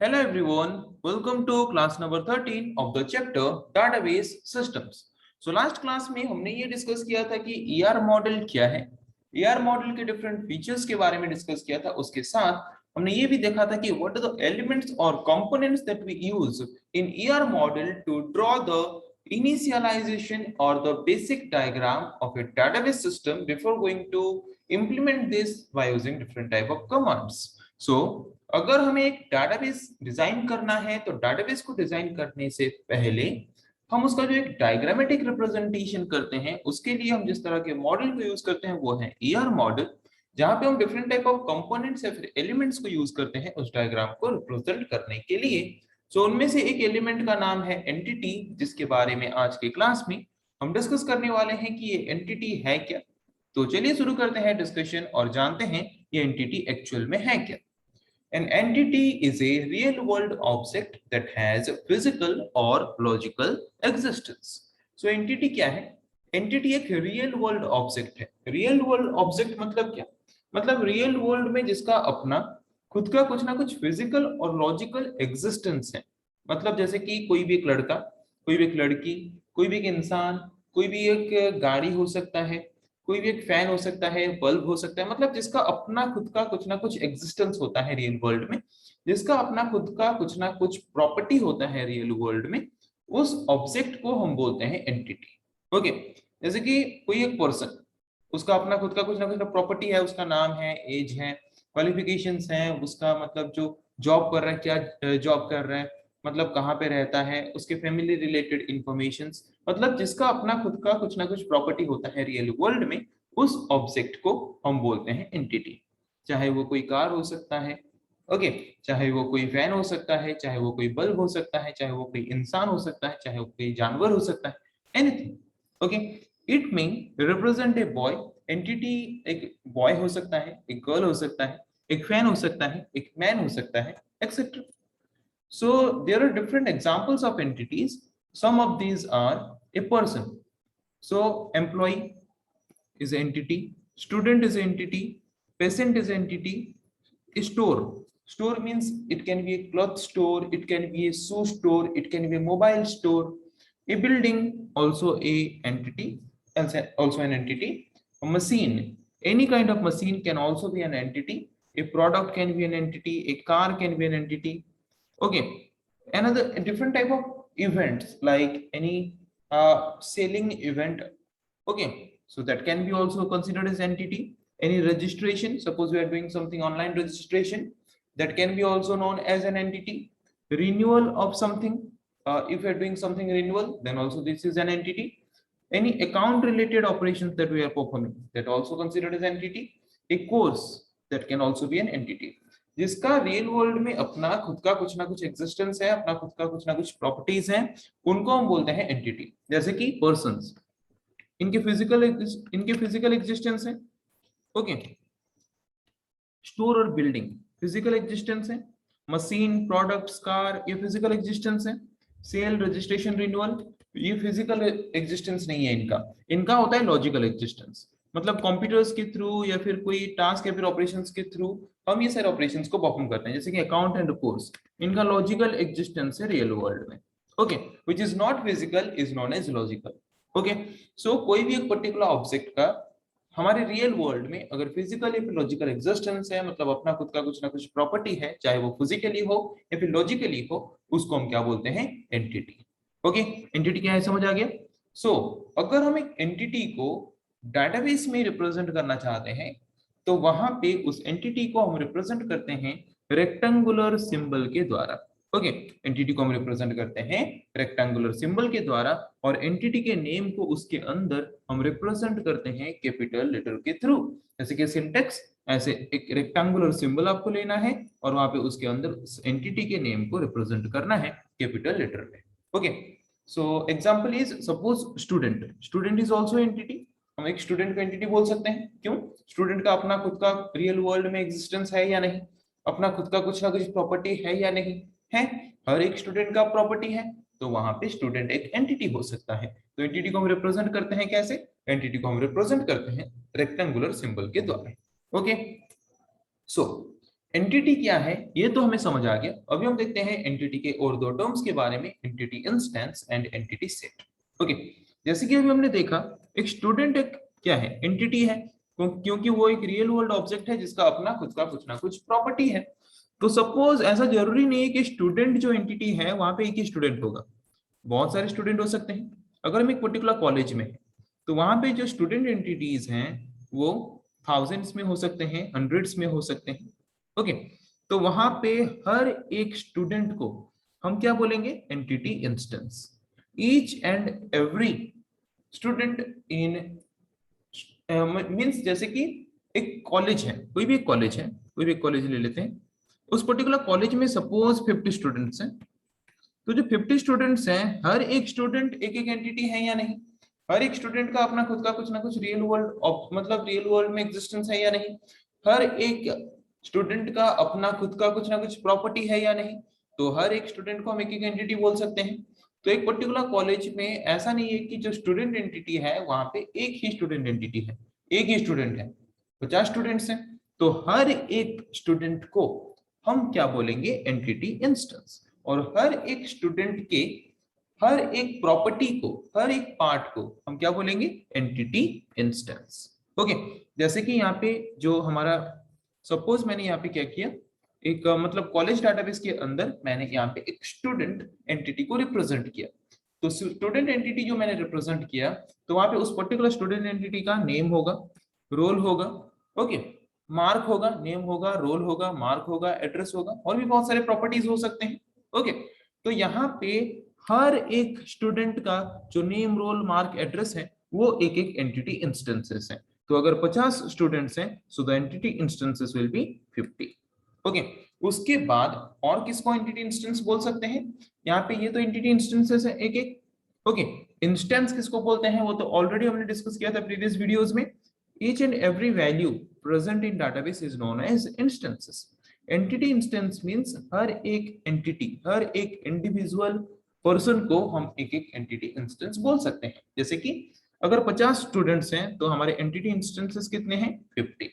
Hello everyone, welcome to class number 13 of the chapter Database Systems. So last class में हमने ये discuss किया था कि ER मॉडल क्या है, ER मॉडल के डिफरेंट फीचर्स के बारे में डिस्कस किया था। उसके साथ हमने ये भी देखा था कि what are the elements or components that we use in ER model to draw the initialization or the basic diagram of a database system before going to implement this by using different type of commands. So अगर हमें एक database design करना है तो database को design करने से पहले हम उसका जो एक डायग्रामेटिक रिप्रेजेंटेशन करते हैं उसके लिए हम जिस तरह के मॉडल को यूज करते हैं वो है ईआर मॉडल, जहां पे हम डिफरेंट टाइप ऑफ कंपोनेंट्स या फिर एलिमेंट्स को यूज करते हैं उस डायग्राम को रिप्रेजेंट करने के लिए। सो उनमें से एक एलिमेंट का नाम है एंटिटी, जिसके बारे में आज के क्लास में हम डिस्कस करने वाले हैं कि ये एंटिटी है क्या। तो चलिए शुरू करते हैं डिस्कशन और जानते हैं ये एंटिटी एक्चुअल में है क्या। An entity is a real world object that has physical or logical existence. So entity क्या है? Entity एक real world object है। Real world object मतलब क्या? मतलब real world में जिसका अपना खुद का कुछ ना कुछ physical और logical existence है। मतलब जैसे कि कोई भी एक लड़का, कोई भी एक लड़की, कोई भी एक इंसान, कोई भी एक गाड़ी हो सकता है, कोई भी एक फैन हो सकता है, बल्ब हो सकता है, मतलब जिसका अपना खुद का कुछ ना कुछ एग्जिस्टेंस होता है रियल वर्ल्ड में, जिसका अपना खुद का कुछ ना कुछ प्रॉपर्टी होता है रियल वर्ल्ड में, उस ऑब्जेक्ट को हम बोलते हैं एंटिटी। ओके, जैसे कि कोई एक पर्सन, उसका अपना खुद का कुछ ना कुछ प्रॉपर्टी है, उसका नाम है, एज है, क्वालिफिकेशंस हैं, उसका मतलब जो जॉब कर रहा है, क्या जॉब कर रहा है, मतलब कहाँ पे रहता है, उसके फैमिली रिलेटेड इंफॉर्मेशंस, मतलब जिसका अपना खुद का कुछ ना कुछ प्रॉपर्टी होता है रियल वर्ल्ड में, उस ऑब्जेक्ट को हम बोलते हैं एंटिटी। चाहे वो कोई कार हो सकता है, ओके, चाहे वो कोई फैन हो सकता है, चाहे वो कोई बल्ब हो सकता है, चाहे वो कोई इंसान हो सकता है, चाहे वो कोई जानवर हो सकता है, anything. Okay, it mean represent a boy. Entity एक बॉय हो सकता है, एक गर्ल हो सकता है, एक फैन हो सकता है, एक मैन हो सकता है, etcetera. So there are different examples of entities. Some of these are a person. So employee is an entity, student is an entity, patient is an entity, store. Store means it can be a cloth store, it can be a shoe store, it can be a mobile store. A building also a entity, also an entity. A machine, any kind of machine can also be an entity. A product can be an entity, a car can be an entity. Okay, another different type of events like any selling event. Okay, so that can be also considered as entity. Any registration, suppose we are doing something online registration, that can be also known as an entity. Renewal of something, if we are doing something renewal, then also this is an entity. Any account related operations that we are performing, that also considered as entity. A course, that can also be an entity, जिसका real world में अपना खुद का कुछ ना कुछ existence है, अपना खुद का कुछ ना कुछ प्रॉपर्टीज हैं, उनको हम बोलते हैं एंटिटी। जैसे कि पर्संस, इनके फिजिकल एग्जिस्टेंस है। ओके, स्टोर और बिल्डिंग फिजिकल एग्जिस्टेंस है, मशीन, प्रोडक्ट्स, कार, ये फिजिकल एग्जिस्टेंस है। सेल, रजिस्ट्रेशन, रिन्यूअल, ये फिजिकल एग्जिस्टेंस नहीं है इनका, इनका होता है लॉजिकल एग्जिस्टेंस। मतलब कंप्यूटर्स के थ्रू या फिर कोई टास्क या फिर ऑपरेशंस के थ्रू हम ये सारे ऑपरेशंस को परफॉर्म करते हैं, जैसे कि अकाउंट एंड रिपोर्ट्स, इनका लॉजिकल एग्जिस्टेंस है रियल वर्ल्ड में। Okay, which is not physical is known as logical. Okay, so कोई भी एक पर्टिकुलर ऑब्जेक्ट का हमारे रियल वर्ल्ड में अगर फिजिकल या फिर लॉजिकल एग्जिस्टेंस है, मतलब अपना खुद का कुछ ना कुछ प्रॉपर्टी है, चाहे वो फिजिकली हो या फिर लॉजिकली हो, उसको हम क्या बोलते हैं, एंटिटी। ओके, एंटिटी क्या है समझ आ गया। सो अगर हम एक एंटिटी को डाटाबेस में रिप्रेजेंट करना चाहते हैं तो वहां पे उस एंटिटी को हम रिप्रेजेंट करते हैं रेक्टेंगुलर सिंबल के द्वारा। ओके, एंटिटी को हम रिप्रेजेंट करते हैं रेक्टेंगुलर सिंबल के द्वारा, और एंटिटी के नेम को उसके अंदर हम रिप्रेजेंट करते हैं कैपिटल लेटर के थ्रू। जैसे कि सिंटेक्स, ऐसे एक रेक्टेंगुलर सिंबल आपको लेना है और वहां पे उसके अंदर एंटिटी के नेम को रिप्रेजेंट करना है कैपिटल लेटर में। Okay, so example is suppose student, student is also entity. हम एक स्टूडेंट को एंटिटी बोल सकते हैं, क्यों? स्टूडेंट का अपना खुद का रियल वर्ल्ड में एग्जिस्टेंस है या नहीं, अपना खुद का कुछ ना कुछ प्रॉपर्टी है या नहीं है, हर एक स्टूडेंट का प्रॉपर्टी है, तो वहां पे स्टूडेंट एक एंटिटी हो सकता है। तो एंटिटी को हम रिप्रेजेंट करते हैं कैसे, एंटिटी को हम रिप्रेजेंट करते हैं रेक्टेंगुलर सिंबल के द्वारा। ओके, सो एंटिटी क्या है ये तो हमें समझ आ गया। अभी हम देखते हैं एंटिटी के और दो टर्म्स के बारे में, entity instance and entity set. Okay, जैसे कि अभी हमने देखा एक स्टूडेंट एक क्या है, एंटिटी है, क्योंकि वो एक रियल वर्ल्ड ऑब्जेक्ट है जिसका अपना खुद का कुछ ना कुछ प्रॉपर्टी है। तो सपोज ऐसा जरूरी नहीं है कि स्टूडेंट जो एंटिटी है वहां पे एक ही स्टूडेंट होगा, बहुत सारे स्टूडेंट हो सकते हैं। अगर हम एक पर्टिकुलर कॉलेज में है तो वहां पे जो स्टूडेंट एंटिटीज हैं वो थाउजेंड्स में हो सकते हैं, हंड्रेड्स में हो सकते हैं। ओके, तो वहां पे हर एक स्टूडेंट को हम क्या बोलेंगे, entity instance. Each and every student in means, जैसे कि एक कॉलेज है, कोई भी एक कॉलेज है, कोई भी एक कॉलेज ले लेते हैं, उस पर्टिकुलर कॉलेज में सपोज 50 स्टूडेंट्स हैं। तो जो 50 स्टूडेंट्स हैं, हर एक स्टूडेंट एक एक एंटिटी है या नहीं? हर एक स्टूडेंट का अपना खुद का कुछ ना कुछ रियल वर्ल्ड, मतलब रियल वर्ल्ड में एग्जिस्टेंस है या नहीं? हर एक स्टूडेंट का अपना खुद का कुछ ना कुछ प्रॉपर्टी है या नहीं? तो हर एक स्टूडेंट को हम एक एक एंटिटी बोल सकते हैं। तो एक पर्टिकुलर कॉलेज में ऐसा नहीं है कि जो स्टूडेंट एंटिटी है वहां पे एक ही स्टूडेंट एंटिटी है, एक ही स्टूडेंट है, 50 स्टूडेंट्स हैं, तो हर एक स्टूडेंट को हम क्या बोलेंगे, एंटिटी इंस्टेंस। और हर एक स्टूडेंट के हर एक प्रॉपर्टी को, हर एक पार्ट को हम क्या बोलेंगे, एंटिटी इंस्टेंस। ओके, जैसे कि यहाँ पे जो हमारा, सपोज मैंने यहाँ पे क्या किया, एक मतलब कॉलेज डाटाबेस के अंदर मैंने यहाँ पे एक स्टूडेंट एंटिटी को रिप्रेजेंट किया। तो स्टूडेंट एंटिटी जो मैंने रिप्रेजेंट किया, तो वहां पे उस पर्टिकुलर स्टूडेंट एंटिटी का नेम होगा, रोल होगा, ओके, मार्क होगा, नेम होगा, रोल होगा, मार्क होगा, एड्रेस होगा, और भी बहुत सारे प्रॉपर्टीज हो सकते हैं। ओके, तो यहाँ पे हर एक स्टूडेंट का जो नेम, रोल, मार्क, एड्रेस है वो एक एक एंटिटी इंस्टेंसेस है। तो अगर 50 स्टूडेंट्स हैं so the entity instances will be 50। Okay, उसके बाद और किसको एंटिटी इंस्टेंस बोल सकते हैं? यहाँ पे ये तो एंटिटी इंस्टेंसेस है एक एक। ओके, इंस्टेंस किसको बोलते हैं वो तो ऑलरेडी हमने डिस्कस किया था प्रीवियस वीडियोस में। Each and every value present in database is known as instances. Entity instance means हर एक एंटिटी, हर एक इंडिविजुअल पर्सन को हम एक एक एंटिटी इंस्टेंस बोल सकते हैं। जैसे कि अगर 50 स्टूडेंट्स हैं तो हमारे एंटिटी इंस्टेंसेस कितने हैं, 50।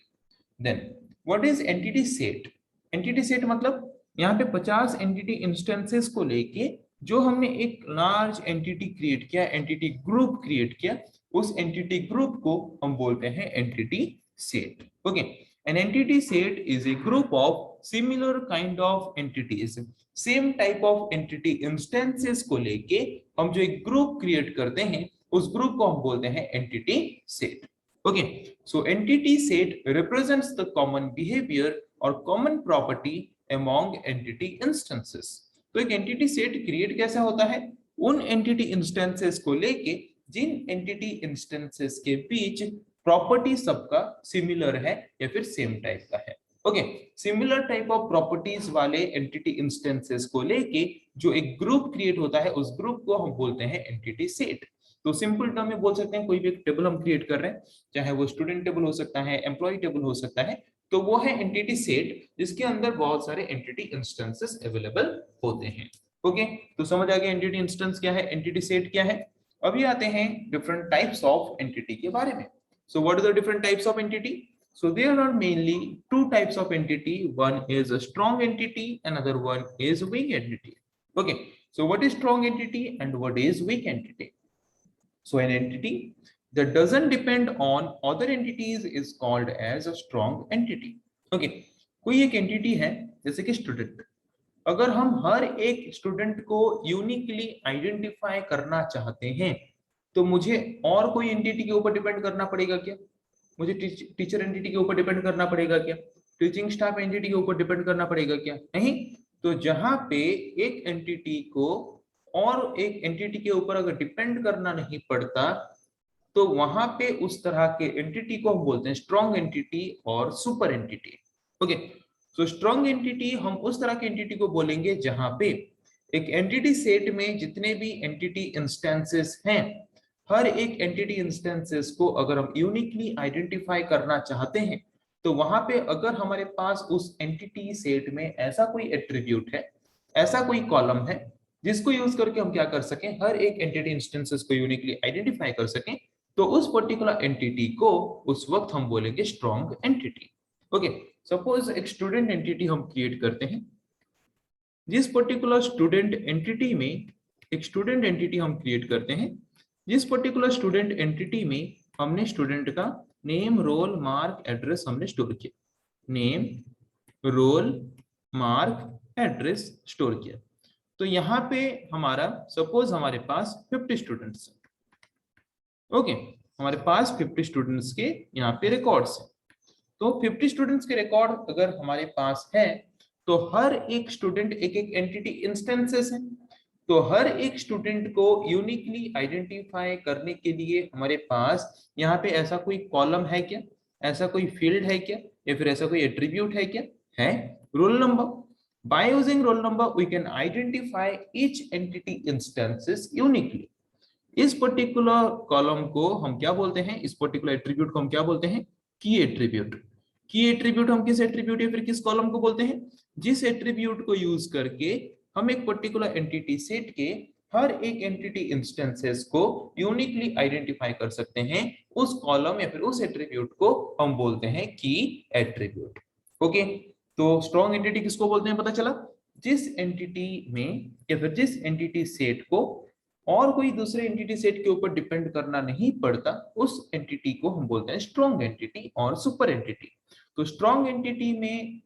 Then what is entity set? Entity set मतलब यहाँ पे 50 एंटिटी इंस्टेंसेस को लेके जो हमने एक लार्ज एंटिटी क्रिएट किया, एंटिटी ग्रुप क्रिएट किया, उस एंटिटी ग्रुप को हम बोलते हैं entity set. Okay, an entity set is a group of similar kind of entities, same type of entity instances को लेके हम जो एक ग्रुप क्रिएट करते हैं उस ग्रुप को हम बोलते हैं entity set. Okay, so entity set represents the common behaviour और common property among entity instances. तो एक एंटिटी सेट क्रिएट कैसे होता है, उन एंटिटी इंस्टेंसेस को लेके जिन एंटिटी इंस्टेंसेस के बीच प्रॉपर्टी सबका सिमिलर है या फिर सेम टाइप का है। Okay, similar type of properties वाले एंटिटी इंस्टेंसेस को लेके जो एक ग्रुप क्रिएट होता है उस ग्रुप को हम बोलते हैं एंटिटी सेट। तो सिंपल टर्म में बोल सकते हैं कोई भी एक टेबल हम क्रिएट कर रहे हैं, चाहे वो स्टूडेंट टेबल हो सकता है, एम्प्लॉय टेबल हो सकता है, तो वो है एंटिटी सेट जिसके अंदर बहुत सारे एंटिटी इंस्टेंसेस अवेलेबल होते हैं। ओके, तो समझ आ गया एंटिटी इंस्टेंस क्या है, एंटिटी सेट क्या है। अभी आते हैं डिफरेंट टाइप्स ऑफ एंटिटी के बारे में। So what are the different types of entity? So there are mainly two types of entity. One is a strong entity, another one is weak entity. Okay, so what is strong entity and what is weak entity? So an entity that doesn't depend on other entities is called as a strong entity. Okay, कोई एक entity है जैसे कि student, अगर हम हर एक student को uniquely identify करना चाहते हैं तो मुझे और कोई एंटिटी के ऊपर डिपेंड करना पड़ेगा क्या? मुझे टीचर एंटिटी के ऊपर डिपेंड करना पड़ेगा क्या? टीचिंग स्टाफ एंटिटी के ऊपर डिपेंड करना पड़ेगा क्या? नहीं। तो जहां पे एक एंटिटी को और एक एंटिटी के ऊपर अगर डिपेंड करना नहीं पड़ता तो वहां पे उस तरह के एंटिटी को हम बोलते हैं स्ट्रॉन्ग एंटिटी और सुपर एंटिटी। ओके, तो स्ट्रॉन्ग एंटिटी हम उस तरह के एंटिटी को बोलेंगे जहां पे एक एंटिटी सेट में जितने भी एंटिटी इंस्टेंसेस हैं, हर एक एंटिटी इंस्टेंसेस को अगर हम यूनिकली आइडेंटिफाई करना चाहते हैं तो वहां पे अगर हमारे पास उस एंटिटी सेट में ऐसा कोई एट्रीब्यूट है, ऐसा कोई कॉलम है जिसको यूज करके हम क्या कर सकें, हर एक एंटिटी इंस्टेंसेस को यूनिकली आइडेंटिफाई कर सकें, तो उस पर्टिकुलर एंटिटी को उस वक्त हम बोलेंगे स्ट्रॉन्ग एंटिटी। ओके, सपोज एक स्टूडेंट एंटिटी हम क्रिएट करते हैं, जिस पर्टिकुलर स्टूडेंट एंटिटी में एक स्टूडेंट एंटिटी हम क्रिएट करते हैं, जिस पर्टिकुलर स्टूडेंट एंटिटी में हमने स्टूडेंट का नेम, रोल, मार्क, एड्रेस हमने स्टोर किया, name, roll, mark, address store किया। तो यहाँ पे हमारा सपोज हमारे पास 50 स्टूडेंट्स हैं। ओके, हमारे पास 50 स्टूडेंट्स के यहाँ पे रिकॉर्ड्स हैं। तो 50 स्टूडेंट्स के रिकॉर्ड अगर हमारे पास है तो हर एक स्टूडेंट एक एक एंटिटी इंस्टेंसेस है। तो हर एक स्टूडेंट को यूनिकली आइडेंटिफाई करने के लिए हमारे पास यहाँ पे ऐसा कोई कॉलम है क्या, ऐसा कोई फील्ड है क्या, या फिर ऐसा कोई एट्रीब्यूट है क्या? है, roll number. By using roll number we can identify each entity instances uniquely. इस पर्टिकुलर कॉलम को हम क्या बोलते हैं, इस पर्टिकुलर एट्रीब्यूट को हम क्या बोलते हैं? की एट्रीब्यूट। की एट्रीब्यूट हम किस एट्रीब्यूट या फिर किस कॉलम को बोलते हैं? जिस एट्रीब्यूट को यूज करके हम एक पर्टिकुलर एंटिटी सेट के हर एक एंटिटी इंस्टेंसेस को यूनिकली आइडेंटिफाई कर सकते हैं, उस कॉलम या फिर उस एट्रीब्यूट को हम बोलते हैं की एट्रीब्यूट। ओके, तो स्ट्रॉन्ग एंटिटी किसको बोलते हैं पता चला? जिस एंटिटी में या फिर जिस एंटिटी सेट को और कोई दूसरे एंटिटी सेट के ऊपर डिपेंड करना नहीं पड़ता, उस एंटिटी को हम बोलते हैं स्ट्रॉन्ग एंटिटी और सुपर एंटिटी। तो स्ट्रॉन्ग एंटिटी में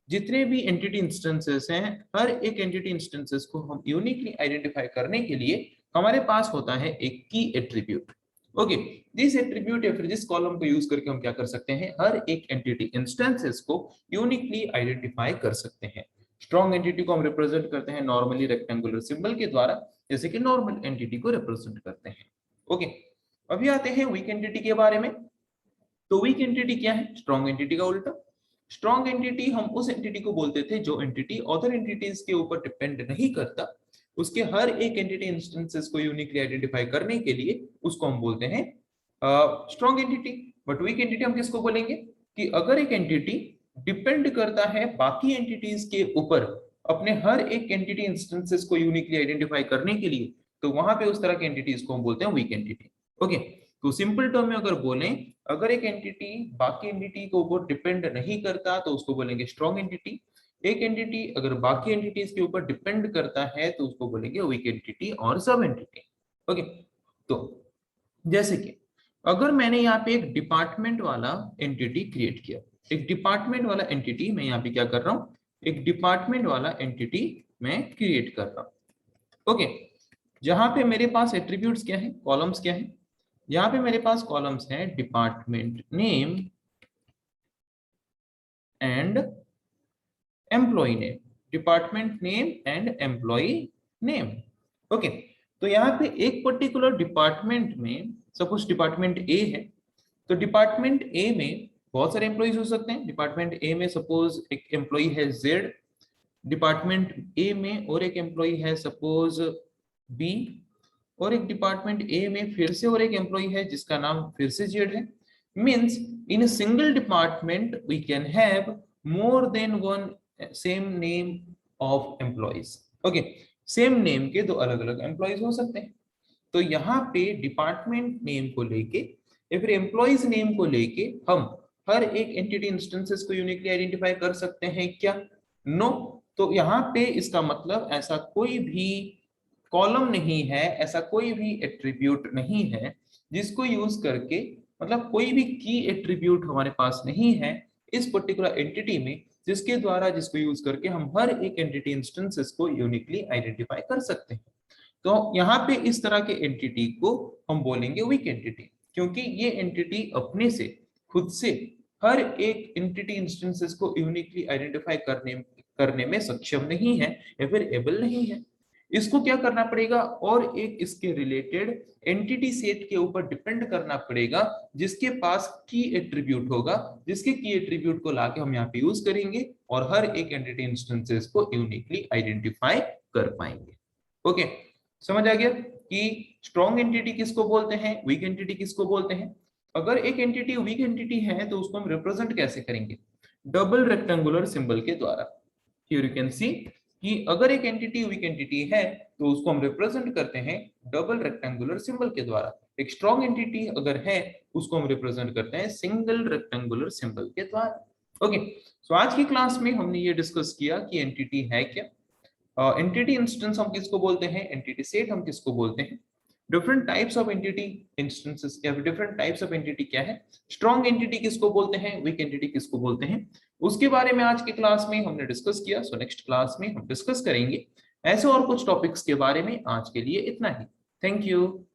जितने भी एंटिटी इंस्टेंसेस हैं, हर एक एंटिटी इंस्टेंसेस को हम यूनिकली आइडेंटिफाई करने के लिए हमारे पास होता है एक की एट्रीब्यूट। ओके, दिस एट्रीब्यूट या फिर जिस कॉलम को यूज करके हम क्या कर सकते हैं, हर एक एंटिटी इंस्टेंसेस को यूनिकली आइडेंटिफाई कर सकते हैं। स्ट्रॉन्ग एंटिटी को हम रिप्रेजेंट करते हैं नॉर्मली रेक्टेंगुलर सिंबल के द्वारा, जैसे कि नॉर्मल एंटिटी को रिप्रेजेंट करते हैं। ओके, अभी आते हैं वीक एंटिटी के बारे में। तो वीक एंटिटी क्या है? स्ट्रॉन्ग एंटिटी का उल्टा। स्ट्रॉन्ग एंटिटी हम उस एंटिटी को बोलते थे जो एंटिटी अदर एंटिटीज के ऊपर डिपेंड नहीं करता, उसके हर एक एंटिटी इंस्टेंसेस को यूनिकली आइडेंटिफाई करने के लिए उसको हम बोलते हैं strong entity. But weak entity हम किसको बोलेंगे? कि अगर एक एंटिटी डिपेंड करता है बाकी एंटिटीज के ऊपर अपने हर एक एंटिटी इंस्टेंसेस को यूनिकली आइडेंटिफाई करने के लिए, तो वहां पे उस तरह के एंटिटीज को हम बोलते हैं वीक एंटिटी। ओके, तो सिंपल टर्म में अगर बोलें, अगर एक एंटिटी बाकी एंटिटी के ऊपर डिपेंड नहीं करता तो उसको बोलेंगे स्ट्रॉन्ग एंटिटी। एक एंटिटी अगर बाकी एंटिटीज के ऊपर डिपेंड करता है तो उसको बोलेंगे वीक एंटिटी और सब एंटिटी। ओके, तो जैसे कि अगर मैंने यहाँ पे एक डिपार्टमेंट वाला एंटिटी क्रिएट किया, एक डिपार्टमेंट वाला एंटिटी मैं यहाँ पे क्या कर रहा हूँ, एक डिपार्टमेंट वाला एंटिटी मैं क्रिएट कर रहा हूँ। ओके, जहां पे मेरे पास एट्रीब्यूट्स क्या है, कॉलम्स क्या है, यहाँ पे मेरे पास कॉलम्स हैं department name and employee name, department name and employee name. Okay, तो यहाँ पे एक पर्टिकुलर डिपार्टमेंट में सपोज डिपार्टमेंट ए है, तो डिपार्टमेंट ए में बहुत सारे एम्प्लॉइज हो सकते हैं। डिपार्टमेंट ए में सपोज एक एम्प्लॉय है जेड, डिपार्टमेंट ए में और एक एम्प्लॉय है सपोज बी, और एक डिपार्टमेंट ए में फिर से और एक एम्प्लॉय है जिसका नाम फिर से जेड है। Means in a single department we can have more than one same name of employees. Okay, same name के दो अलग अलग एम्प्लॉयज हो सकते हैं। तो यहाँ पे डिपार्टमेंट नेम को लेके या फिर एम्प्लॉयज नेम को लेके हम हर एक एंटिटी इंस्टेंसेस को यूनिकली आइडेंटिफाई कर सकते हैं क्या? नो। तो यहाँ पे इसका मतलब ऐसा कोई भी कॉलम नहीं है, ऐसा कोई भी एट्रीब्यूट नहीं है जिसको यूज करके, मतलब कोई भी की एट्रीब्यूट हमारे पास नहीं है इस पर्टिकुलर एंटिटी में जिसके द्वारा, जिसको यूज करके हम हर एक एंटिटी इंस्टेंसेस को यूनिकली आइडेंटिफाई कर सकते हैं। तो यहाँ पे इस तरह के एंटिटी को हम बोलेंगे वीक एंटिटी, क्योंकि ये एंटिटी अपने से खुद से हर एक एंटिटी इंस्टेंसेस को यूनिकली आइडेंटिफाई करने में सक्षम नहीं है या फिर एबल नहीं है। इसको क्या करना पड़ेगा, और एक इसके रिलेटेड एंटिटी सेट के ऊपर डिपेंड करना पड़ेगा जिसके पास की एट्रीब्यूट होगा, जिसके की एट्रीब्यूट को लाके हम यहाँ पे यूज करेंगे और हर एक एंटिटी इंस्टेंसेस को यूनिकली आइडेंटिफाई कर पाएंगे। ओके, समझ आ गया कि स्ट्रॉन्ग एंटिटी किसको बोलते हैं, वीक एंटिटी किसको बोलते हैं। अगर एक एंटिटी वीक एंटिटी है तो उसको हम रिप्रेजेंट कैसे करेंगे? डबल रेक्टेंगुलर सिंबल के द्वारा। हियर यू कैन सी कि अगर एक एंटिटी वीक एंटिटी है तो उसको हम रिप्रेजेंट करते हैं डबल रेक्टेंगुलर सिंबल के द्वारा। एक स्ट्रॉन्ग एंटिटी अगर है उसको हम रिप्रेजेंट करते हैं सिंगल रेक्टेंगुलर सिंबल के द्वारा। ओके, सो आज की क्लास में हमने ये डिस्कस किया कि एंटिटी है क्या, एंटिटी इंस्टेंस हम किसको बोलते हैं, एंटिटी सेट हम किसको बोलते हैं, different types of entity instances या डिफरेंट टाइप्स ऑफ एंटिटी क्या है, स्ट्रॉन्ग एंटिटी किसको बोलते हैं, वीक एंटिटी किसको बोलते हैं, उसके बारे में आज की क्लास में हमने डिस्कस किया। सो नेक्स्ट क्लास में हम डिस्कस करेंगे ऐसे और कुछ टॉपिक्स के बारे में। आज के लिए इतना ही। Thank you.